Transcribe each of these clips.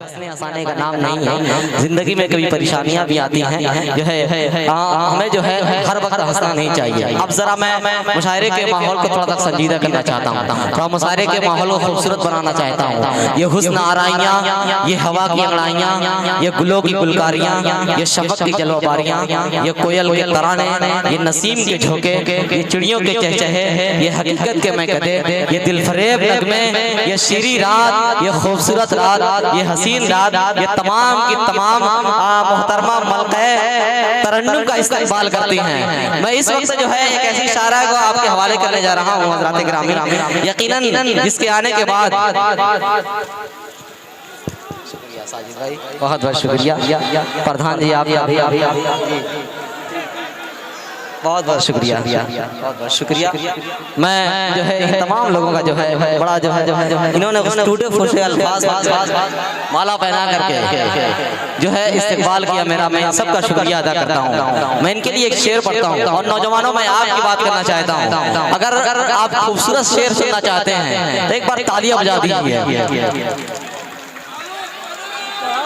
हंसने हंसाने का नाम नहीं है। जिंदगी में कभी परेशानियां भी आती हैं, जो है हमें जो है हर वक्त हंसना नहीं चाहिए। अब जरा मैं मुशायरे के माहौल को थोड़ा सा संजीदा करना चाहता हूँ, थोड़ा मुशायरे के माहौल को खूबसूरत बनाना चाहता हूँ। ये हुस्न आराइयाँ, ये हवा की अंगड़ाइयाँ, ये गुलों की गुलकारियाँ, ये शफक की जलवाबारियाँ, ये कोयल के तराने, ये नसीम के झोंके, ये चिड़ियों के चहचहे, ये हकीकत के मैं कहते, ये दिलफरेब नगमे, ये शीरी रात, ये खूबसूरत रात, ये हसीन रात, ये तमाम की तमाम मोहतरमा मलके तरन्नुम का इस्तेमाल करती हैं। मैं इस वक्त जो है एक ऐसी शायरा को आपके हवाले करने जा रहा हूँ हज़रात गिरामी, यकीनन जिसके आने के बाद शुक्रिया साजिद भाई, बहुत बहुत शुक्रिया प्रधान जी, आप बहुत बहुत शुक्रिया, बहुत बहुत शुक्रिया। मैं जो है इन तमाम लोगों का जो है बड़ा जो है इन्होंने टूटे फूटे अल्फाज माला पहना करके जो है इस्तेमाल किया मेरा, मैं सबका शुक्रिया अदा करता हूँ। मैं इनके लिए एक शेर पढ़ता हूँ और नौजवानों में आपकी बात करना चाहता हूँ। अगर आप खूबसूरत शेर सुनना चाहते हैं तो एक बार तालियां बजा दीजिए।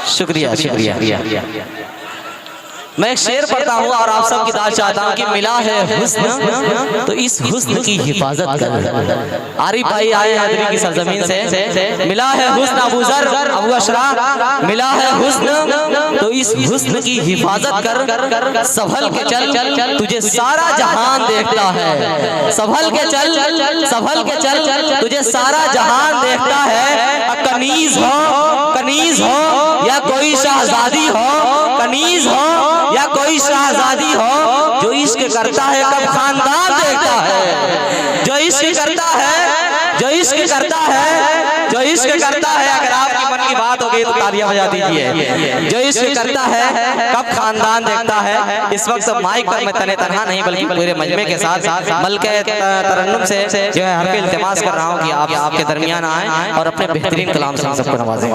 शुक्रिया शुक्रिया। मैं एक शेर पढ़ता हूँ और आप सब की दाद चाहता हूँ कि मिला है हुस्न तो इस हुस्न की हिफाजत कर। आरिफ भाई आए हैदरी की सरजमीन से, मिला है हुस्न अबू जर अबू अशरा, मिला है हुस्न तो इस हुस्न की हिफाजत कर। संभल के चल तुझे सारा जहान देखता है, संभल के चल तुझे सारा जहान देखता है। कनीज हो या कोई शहजादी हो, कनीज हो या कोई शहजादी हो, जो इश्क करता है कब खानदान देखता है। जो इश्क करता है, जो इश्क करता है, जो इश्क करता है, अगर आपकी मन की बात हो गई तो तालियां बजा दीजिए। जो इश्क करता है कब खानदान देखता है। इस वक्त माइक पर मैं तने तनहा नहीं बल्कि पूरे मजमे के साथ मलके तरन्नुम से जो है हर इल्तिमास कर रहा हूँ कि आप आपके दरमियान आए और अपने बेहतरीन कलाम से सबको नवाजें।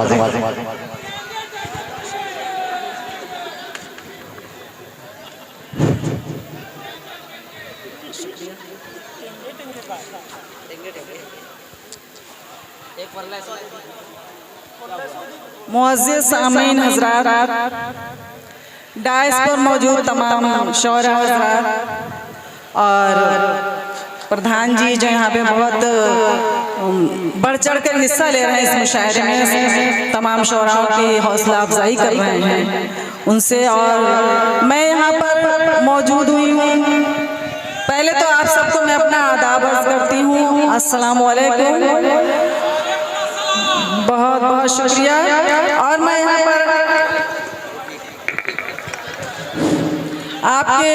मुअज़्ज़िज़ सामीन हज़रात, डाइस पर मौजूद तमाम शौरा हज़रात और प्रधान जी जो यहाँ पे बहुत बढ़ चढ़ कर हिस्सा ले रहे हैं इस मुशायरे में, तमाम शौराओं की हौसला अफजाई कर रहे हैं उनसे, और मैं यहाँ पर मौजूद हुई हूँ। पहले तो आप सबको मैं अपना आदाब अर्ज़ करती हूँ, अस्सलामु अलैकुम, बहुत बहुत शुक्रिया। और मैं यहाँ पर आपके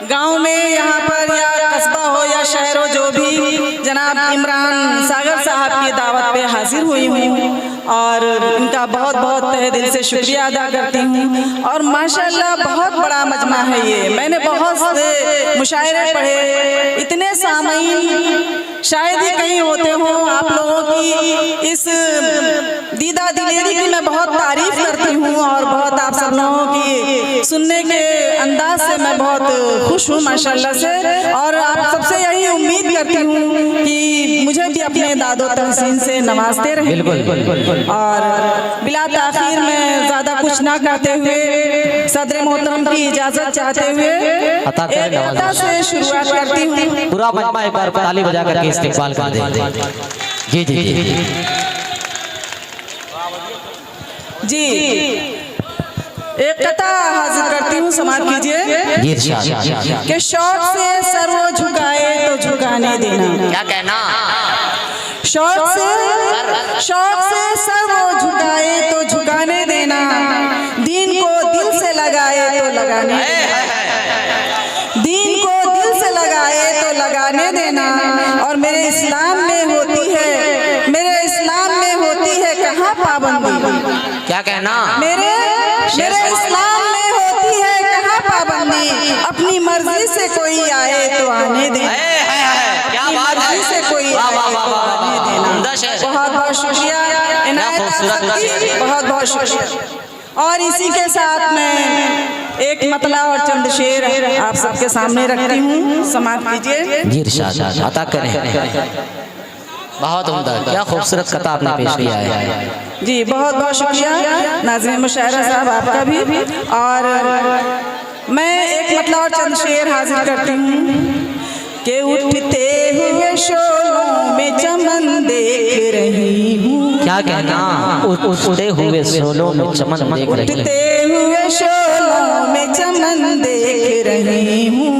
गांव में यहाँ पर या कस्बा हो या शहर हो, जो भी जनाब इमरान सागर साहब की दावत पे हाजिर हुई हूँ और इनका बहुत बहुत तहे दिल से शुक्रिया अदा करती हूँ। और माशाल्लाह बहुत बड़ा मजमा है ये, मैंने बहुत से मुशायरे पढ़े, इतने सामीन शायद ही कहीं होते हों। आप लोगों की इस दीदा दिलेरी की मैं बहुत तारीफ करती हूँ और बहुत आप सब लोगों की सुनने के अंदाज से मैं बहुत खुश हूँ माशाल्लाह से। और आप सबसे यही उम्मीद करती हूँ कि मुझे भी अपने दादो तहसीन से नवाजते रहें। और बिला ताखीर में ज़्यादा कुछ ना कहते हुए सदर मोहतरम की इजाज़त चाहते हुए एक अता से शुरुआत करती हूँ। पूरा मजमा एक बार ताली बजा करके इस्तेमाल कर दें। जी जी जी जी, एक कथा हाजिर करती हूँ, समाप्त कीजिए कि शौक से सर वो झुकाए तो झुकाने देना। क्या कहना? शौक से सर वो झुकाए तो झुकाने देना, दीन को दिल से लगाए तो लगाने देना, दीन को दिल से लगाए तो लगाने देना। और मेरे इस्लाम में होती है, मेरे इस्लाम में होती है कहाँ पाबंदी। क्या कहना? मेरे इस्लाम में होती है कहाँ पाबंदी, अपनी मर्जी से कोई आए तो आने देना, अपनी मर्जी से कोई आए तो आने देना। बहुत बहुत शुक्रिया, बहुत बहुत शुक्रिया। और इसी के साथ मैं एक मतला और चंद शेर आप सबके सामने रखती हूँ, समाप्त कीजिए। अता करें। बहुत उम्दा, क्या खूबसूरत कथा आपने पेश किया है। जी बहुत बहुत शुक्रिया नाज़रीन मुशायरा साहब आपका भी। और मैं एक मतलब और चंद शेर हाजिर करती हूँ कि उठते हुए शोलों में चमन देख रही हूँ। क्या कहना, उठते हुए शोलों में चमन देख रही हूँ। उठते हुए शोलों में चमन देख रही हूँ।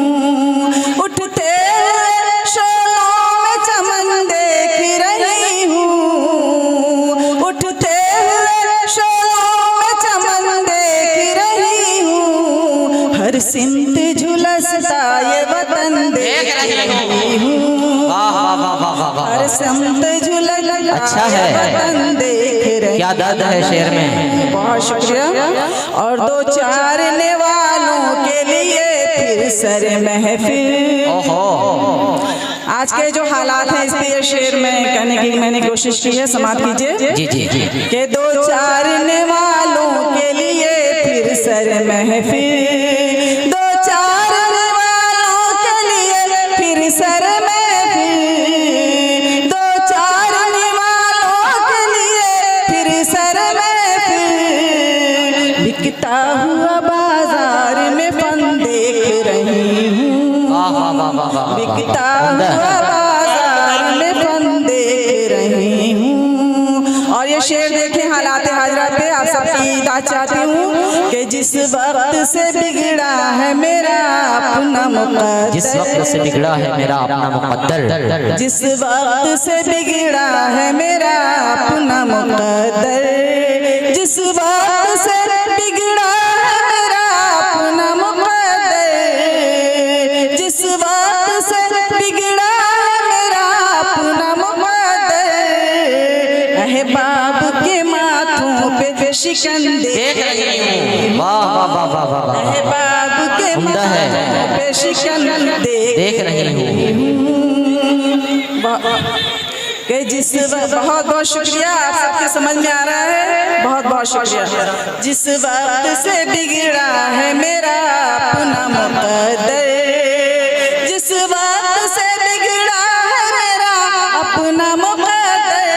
उठते हुए शोलों में चमन देख रही हूँ। उठते हुए शोलों में चमन देख रही हूँ। हर सिमत झुलसता ये वतन देख रही हूँ। हर सिमत झुलसता अच्छा है, वतन देख रही। क्या दर्द है शेर में। बहुत शुक्रिया। और दो चारने वालों के लिए फिर सर महफिल। ओहो, आज के जो हालात हैं इस पे ये शेर में कहने की मैंने कोशिश की है, समाप्त कीजिए। जी जी जी। कि दो चारने वालों के लिए फिर सर महफिल। दो चारने वालों के लिए फिर सर महफिल। दो चारने वालों के लिए फिर सर महफिल। बिकता हुआ बाजार में फन देख रही हूँ। बिकता हुआ बाजार में फन देख रही हूँ। और ये शेर देखें हालात हाजरा पे आप सबकी इताअत चाहती हूँ कि जिस वक्त से बिगड़ा है मेरा अपना मुक़द्दर। जिस वक्त से बिगड़ा है मेरा अपना मुक़द्दर। जिस वक्त से बिगड़ा है मेरा अपना मुक़द्दर। जिस वक्त से बिगड़ा है मेरा अपना मुक़द्दर। जिस वक्त से बिगड़ा है मेरा अपना मुक़द्दर। अहबाब के माथों पे शिकन देख रही हूँ। वाह वाह वाह वाह वाह। अहबाब के उम्दा है, माथों पे शिकन देख रही हूँ। कि जिस वक्त बहुत बहुत शुक्रिया, आप सबके समझ में आ रहा है, बहुत बहुत शुक्रिया। जिस वक्त से बिगड़ा है मेरा अपना मुक़द्दर। जिस वक्त से बिगड़ा है मेरा अपना मुक़द्दर।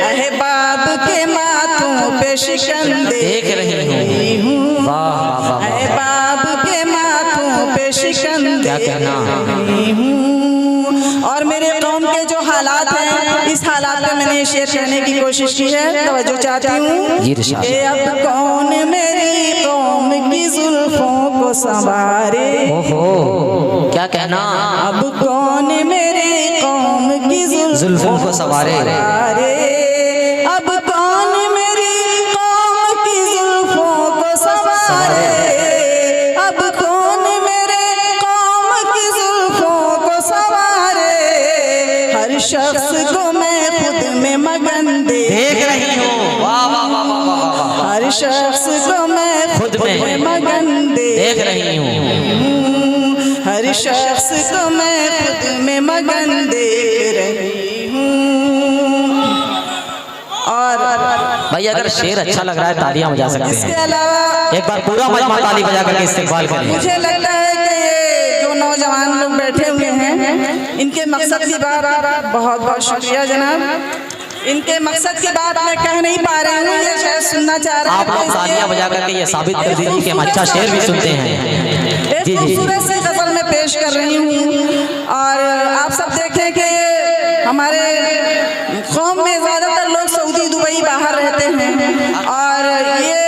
अहबाब के माथों पे शिकन देख रही हूँ। वाह वाह वाह। अहबाब के माथों पे शिकन क्या कहना। देख हूँ। और मेरे कौम के जो हालात हैं इस हालात में मैंने शेर कहने की कोशिश की है, तवज्जो चाहती हूँ कि अब कौन मेरी कौम की जुल्फों को संवारे। ओहो, क्या कहना। अब कौन मेरी कौम की जुल्फों को संवारे। अब कौन मेरी कौम की जुल्फों को संवारे। अब कौन मेरे कौम की जुल्फों को संवारे। हर शख्स को मैं खुद में मगन देख रही हूँ। वाह वाह वाह वाह वाह। हर शख्स को मैं खुद में मगन देख रही हूँ। हर शख्स को मैं खुद में मगन देख रही हूँ। और भाई अगर शेर अच्छा लग रहा है तालियां बजा सकते इसके हैं। अलावा एक बार पूरा मजमा ताली बजा करके इस्तेकबाल करें। मुझे लगता है कि ये जो नौजवान लोग बैठे हुए हैं इनके मकसद की बात, बहुत बहुत शुक्रिया जनाब, इनके मकसद की बात मैं कह नहीं पा रही हूँ, ये शायद सुनना चाह रहे हैं। आप लोग तालियां बजा करके ये साबित कर दीजिए कि हम अच्छा शेर भी सुनते हैं। एक खूबसूरत सी गजल में पेश कर रही हूँ। और आप सब देखें कि हमारे कौम में ज़्यादातर लोग सऊदी दुबई बाहर रहते हैं। और ये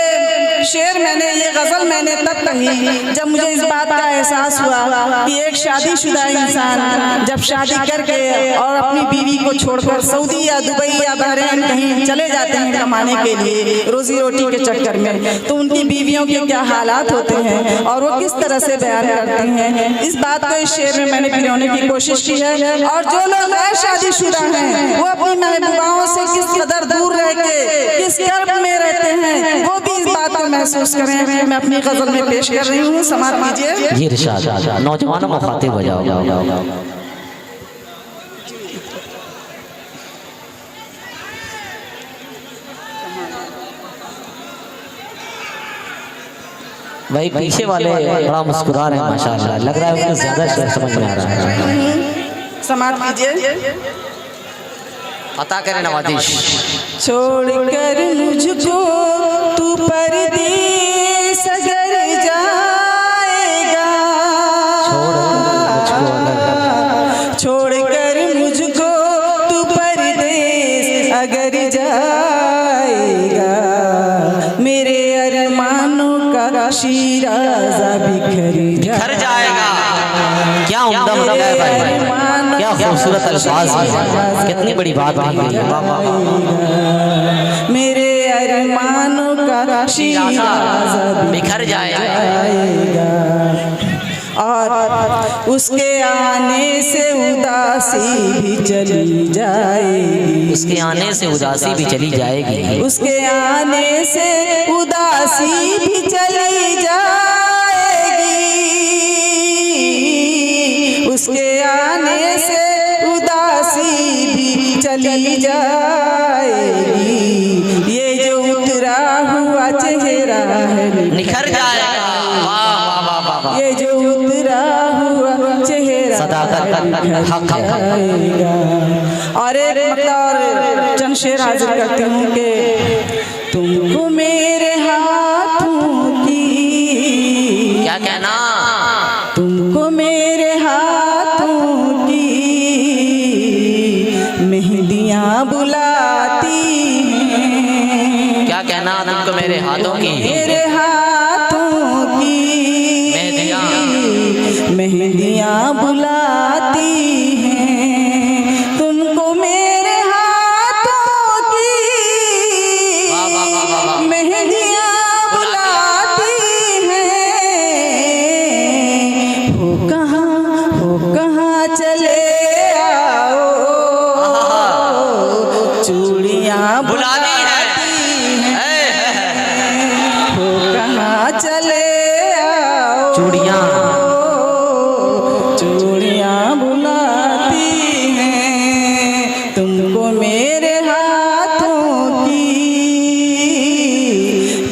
शेर मैंने, ये गज़ल मैंने तब कही जब मुझे इस बात का एहसास हुआ कि एक शादीशुदा इंसान जब शादी करके और अपनी बीवी को छोड़कर सऊदी या दुबई या बहरीन कहीं चले जाते हैं कमाने के लिए रोजी रोटी के चक्कर में, तो उनकी बीवियों के क्या हालात होते हैं और वो किस तरह से बयान करते हैं। इस बात को इस शेर में मैंने पिरोने की कोशिश की है। और जो लोग गैर शादीशुदा हैं वो अपनी महबूबाओं से किस कदर दूर रह के किस कर्ब में रहते हैं वो भी इस बात को महसूस करें। मैं अपनी गजल में पेश कर रही हूँ, समाप्त कीजिए। जी इरशाद, नौजवानों को खातिब हो जाओ। भाई पीछे वाले बड़ा मुस्कुरा रहे हैं माशाल्लाह, लग रहा है उनको ज्यादा शेर समझ में आ रहा है। समाप्त कीजिए। अता करे नवाजिश। छोड़कर मुझको तू परदेस अगर जाएगा, छोड़कर मुझको तू परदेस अगर जाएगा, मेरे अरमानों का शीराज़ा बिखर जाएगा। क्या उम्दा है भाई, क्या खूबसूरत अल्फाज हैं, कितनी बड़ी बात है। मेरे अरमानों का शीराज़ा बिखर जाएगा और उसके आने से उदासी भी चली जाएगी, उसके आने से उदासी भी चली जाएगी, उसके आने से उदासी भी चली जाएगी, उसके आने से उदासी भी चली जाएगी, ये जो उतरा हुआ चेहरा है निखर जाएगा। ये जो उतरा हुआ चेहरा सदाकत हक जाएगा। और एक और चंद शेर हाजिर करती हूँ कि तुमको मेरे हाथों की, क्या कहना, तुमको मेरे हाथों की मेहंदियाँ बुलाती हैं, क्या कहना, तुमको मेरे हाथों की, मेरे हाथों की मेहंदियाँ बुलाती हैं, तुमको मेरे हाथों की मेहंदियाँ बुलाती हैं, हो कहाँ चले आओ, चूड़ियाँ बुलानी है, हो कहाँ चले आओ, चूड़ियाँ बुलाती हैं, तुमको मेरे हाथों की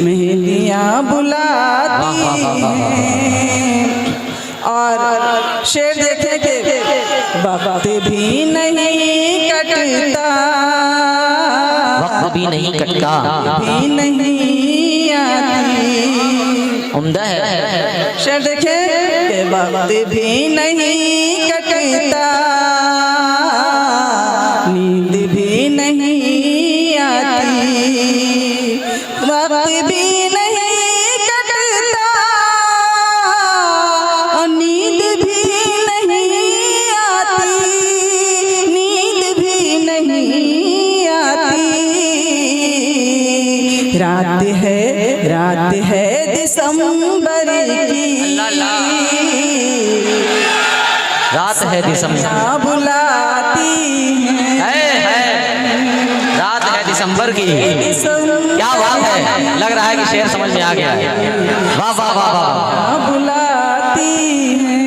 मेहंदियाँ बुलाती हैं। और शेर देखे कि वक्त भी नहीं कटता, वक्त भी नहीं कटता, भी नहीं आती, उम्दा है। शेर देखे कि वक्त भी नहीं कटता, नींद भी नहीं आती, वक्त भी नहीं कटता, नींद भी नहीं आती, नींद भी नहीं आती, रात है दिसंबर की, रात है दिसंबर बुलाती है, रात है दिसंबर की। क्या बात है, लग रहा है कि शेर समझ में आ गया है। वाह वाह वाह वाह, बुलाती है।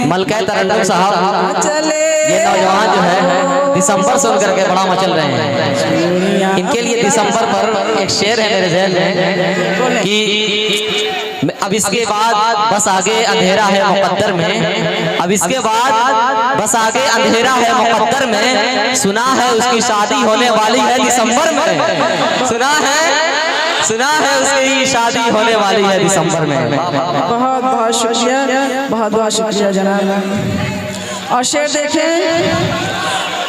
मलका तरन्नुम साहब, ये नौजवान जो है दिसंबर सुन करके बड़ा मचल रहे हैं। इनके लिए दिसंबर पर एक शेर है मेरे ज़हन में कि अब इसके बाद बस आगे अंधेरा है मुकद्दर में, अब इसके बाद बस आगे अंधेरा है मुकद्दर में, सुना है उसकी शादी होने वाली है दिसंबर में, सुना है उसकी शादी होने वाली है दिसंबर में। बहुत बहुत शुक्रिया, बहुत बहुत शुक्रिया जनाब। और शेर देखें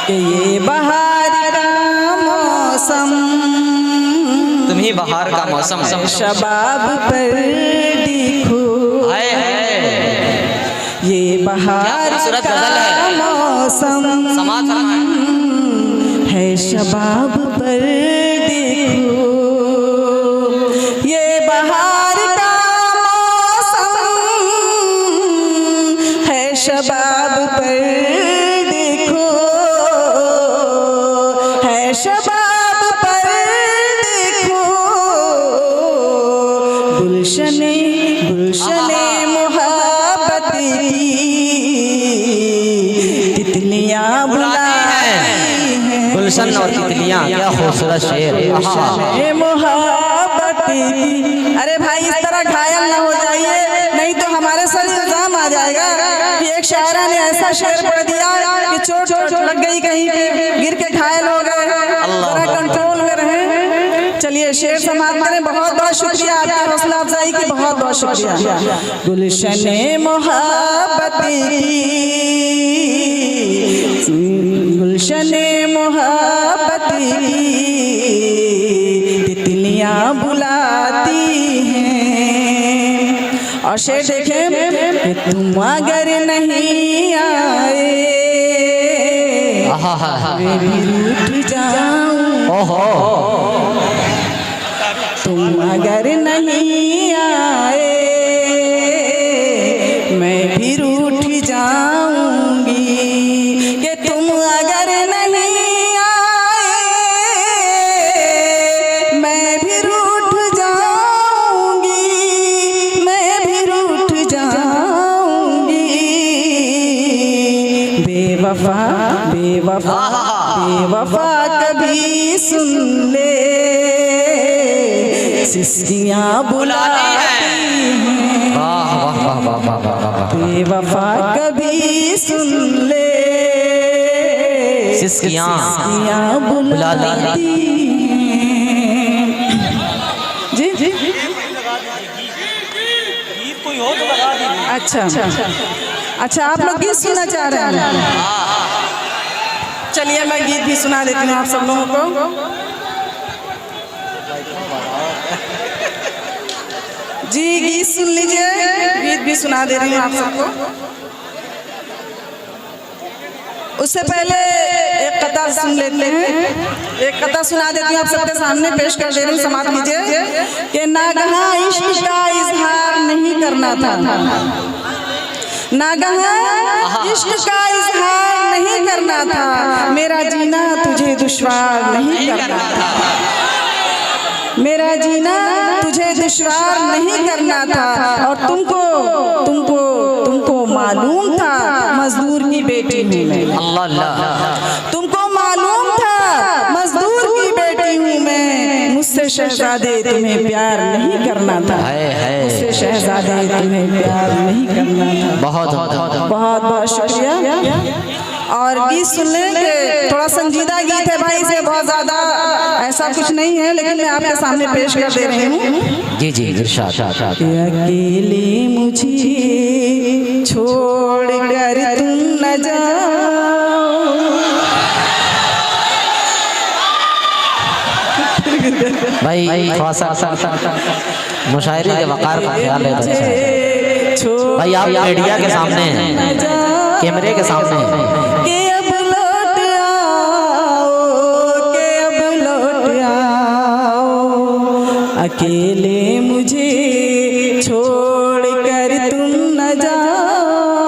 कि ये बहार का मौसम, तुम ही बहार का मौसम, शबाब पर देखो, ये बहार का मौसम है, शबाब पर देखो, ये बहार का मौसम है, शबाब पर देखो, है शबाब पर देखो, गुलशने मोहब्बत की तितलियाँ बुलाती हैं, गुलशन और तितलियाँ, क्या खूबसूरत शेर। मोहब्बत की। अरे भाई इस तरह घायल ना हो जाइए, नहीं तो हमारे सर इल्जाम आ जाएगा कि एक शायरा ने ऐसा शेर पढ़ दिया कि चोट लग गई, कहीं पे गिर के घायल हो गए। ये शेर समाप्त करें। बहुत बहुत शुक्रिया आपकी हौसला अफजाई की, बहुत बहुत शुक्रिया। गुलशन मोहब्बत की, गुलशन मोहब्बत की तितलियां बुलाती हैं। और शेर देखें कि तुम अगर नहीं आए मैं भी रूठ जाऊं, तुम अगर नहीं आए मैं भी रूठ जाऊंगी, कि तुम अगर नहीं आए मैं भी रूठ जाऊंगी, मैं भी रूठ जाऊंगी। बेवफा बेवफा बेवफा कभी सुन ले, सिस्कियाँ बुलाती हैं। बेवफा कभी सुन ले, सिस्कियाँ बुलाती हैं। जी जी अच्छा अच्छा, आप लोग गीत सुनना चाह रहे हैं? चलिए मैं गीत भी सुना देती हूँ आप सब लोगों को। जी गीत सुन लीजिए, गीत भी सुना दे रही हूँ आप सबको। उससे पहले एक कथा सुन लेते हैं, एक कथा सुना देती हूँ आप सबके सामने, पेश कर दे रही हूँ, समाप्त कीजिए। कि नागहा इश्क का इजहार नहीं करना था, नागहा इश्क का इजहार नहीं करना था, मेरा जीना तुझे दुश्वार नहीं करना था, मेरा जीना तुझे दुश्वार नहीं करना था। और तुमको तुमको तुमको मालूम था मजदूर की बेटी हूँ मैं, अल्लाह अल्लाह, तुमको मालूम था मजदूर की बेटी हूँ मैं, मुझसे शहजादे तुम्हें प्यार नहीं करना था, मुझसे शहजादे तुम्हें प्यार नहीं करना था। बहुत बहुत बहुत शुक्रिया। और गीत सुनने के थोड़ा संजीदा गीत है भाई, इसे बहुत ज्यादा ऐसा कुछ नहीं है, लेकिन मैं आपके सामने पेश कर दे रही हूँ। जी जी इरशाद। अकेले मुझे छोड़ कर तुम न जाओ, भाई थोड़ा सा मुशायरे के वकार का ख्याल है भाई, आप मीडिया के सामने हैं, कैमरे के सामने हैं। के अब लौट आओ, के अब लौट आओ, अकेले मुझे छोड़ कर तुम न जाओ,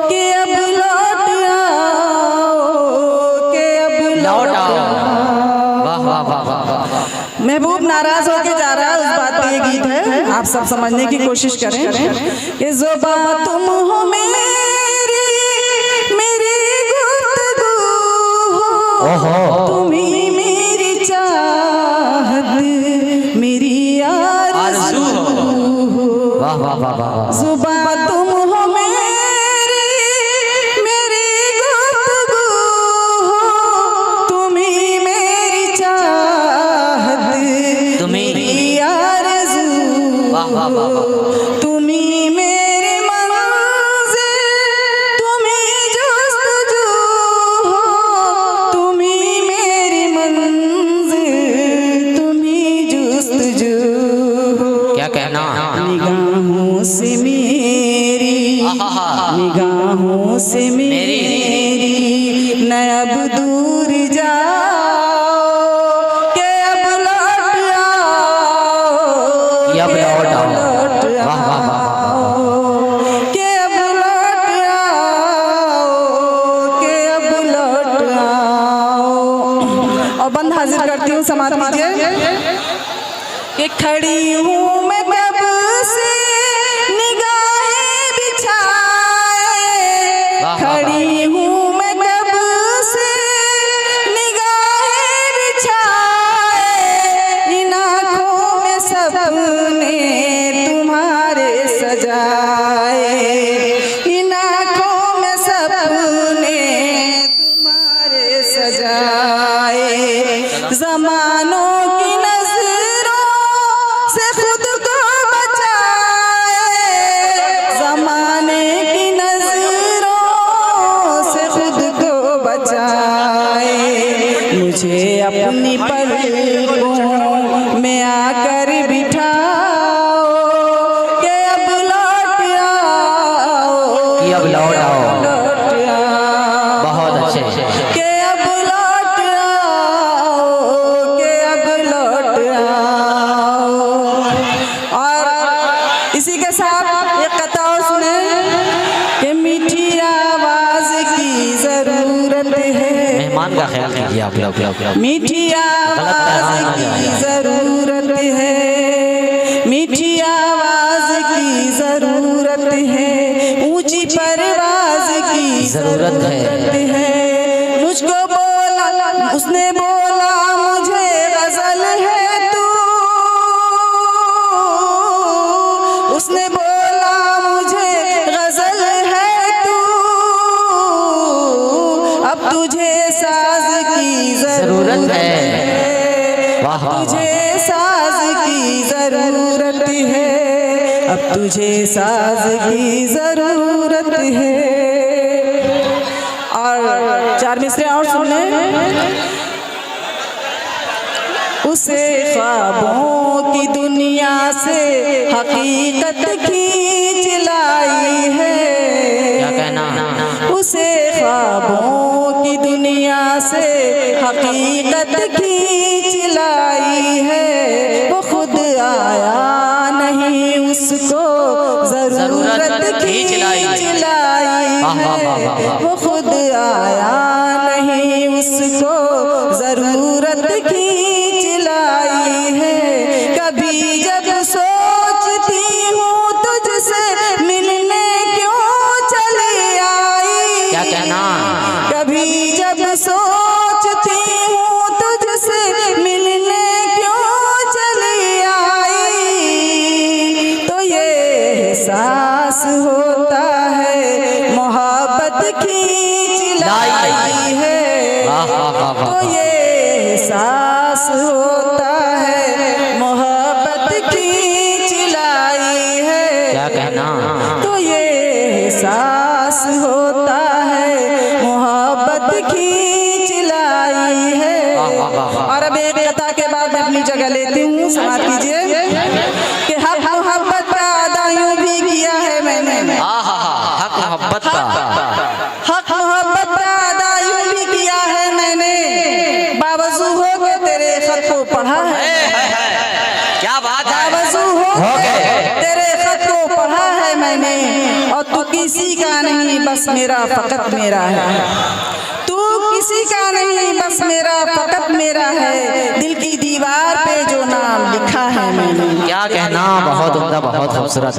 के अब लौट आओ, के अब लौट आओ। वाह वाह वाह वाह। महबूब नाराज होके जा रहा है, उस बात पे ये गीत है, आप सब समझने की कोशिश करें। कि ज़ुबा तुम हो मेरी, मेरी गुफ्तगू हो, तुम ही मेरी चाहत, मेरी आरज़ू हो। वाह वाह वाह वाह। ज़ुबा तुम हो मेरी, मेरी गुफ्तगू हो, तुम ही मेरी चाहत, मेरी आरज़ू, वाह वाह वाह। तुम ही मेरी मंज़िल, तुम ही जुस्तजू हो, तुम ही मेरी मंज़िल, तुम ही जुस्तजू हो। क्या कहना, निगाहों से मेरी, निगाहों से मेरी न अब दूर जाओ, के अब लौट आओ, अब लौट आओ। लौट वाह वाह वाह आओ, के अब लौट आओ, के अब लौट आओ। और बंद हाजिर करती हूँ, समाप्त कीजिए। कि खड़ी हूँ मैं कब से निगाहें बिछाए, खड़ी हूँ मैं कब से निगाहें बिछाए, इन आँखों में सपने तुम्हारे सजाए, इन आँखों में सपने तुम्हारे सजाए, ज़मानों की नज़र मुझे अपनी पलकों में आकर बिठाओ के अब लौट आओ, कि अब लौट आओ। लौट आओ, बहुत अच्छे। के अब लौट आओ, के अब लौट आओ। और इसी के साथ एक कथा और सुने कि मीठी आवाज की जरूरत है, मेहमान का ख्याल कीजिए आप लोग। मीठी आवाज की जरूरत है, मीठी आवाज की जरूरत है, ऊंची परवाज की जरूरत है। मुझको बोला, उसने बोला मुझे गजल है तू, उसने बोला मुझे गजल है तू, अब तुझे साज की जरूरत है। वाह वाह तुझे साज की जरूरत है, अब तुझे साज की जरूरत है। और चार मिसरे और सुन ले। उसे ख्वाबों की दुनिया से हकीकत खींच लाई है, क्या कहना। उसे ख्वाबों की दुनिया से हकीकत खींच लाई है, वो खुद आया नहीं उसको जरूरत खींच लाई है, वो खुद आया नहीं उसको जरूरत खींच लाई है। कभी जब सोचती हूँ तुझसे मिलने क्यों चली आई, क्या कहना। कभी जब सोचती हूँ तुझसे मिलने क्यों चली आई, तो ये एहसास होता है मोहब्बत खींच लाई है, तो ये एहसास होता है मोहब्बत खींच लाई है, क्या कहना। तो ये एहसास होता है मोहब्बत खींच लाई है। और अब एक कथा के बाद मैं अपनी जगह लेती हूँ, समाप्त कीजिए कि हक मोहब्बत का अदा यूं भी किया है मैंने, हक मोहब्बत का। हक मोहब्बत का अदा यूं भी किया है मैंने, बावजू हो के तेरे खत को पढ़ा है, क्या बात है। बावजू हो के तेरे खत को पढ़ा है मैंने, और तू किसी का नहीं बस मेरा फकत मेरा है, तू किसी का नहीं बस मेरा फकत मेरा है, दिल की दीवार पे जो नाम लिखा है मैंने। क्या कहना। बहुत उम्दा, बहुत खूबसूरत।